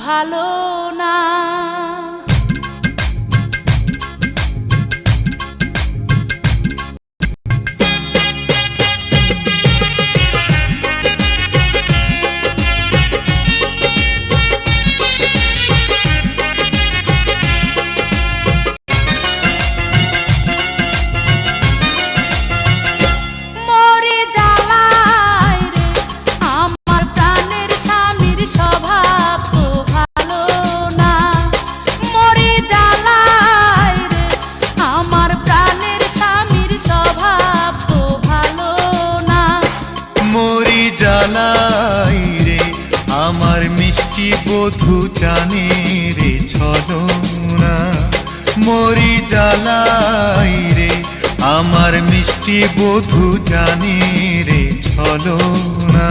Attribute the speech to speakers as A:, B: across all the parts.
A: ভালো না।
B: আমার মিষ্টি বধূ জানে রে ছলনা, মরি জ্বালাই রে আমার মিষ্টি বধূ জানে রে ছলনা।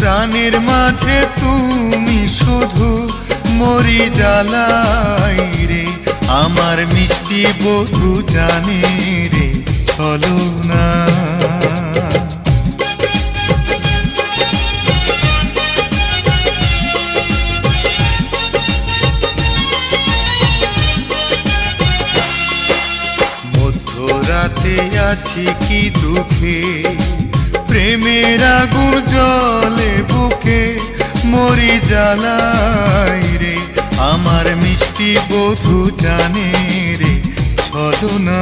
B: প্রাণের মাঝে তুমি শুধু, মরি জ্বালাই রে আমার মিষ্টি বধূ জানে রে ছলনা। মধ্যরাতে আছি কি দুঃখে, প্রেমের আগুন জ্বলে বুকে, মরি জ্বালাই রে আমার মিষ্টি বধূ জানে রে ছলনা।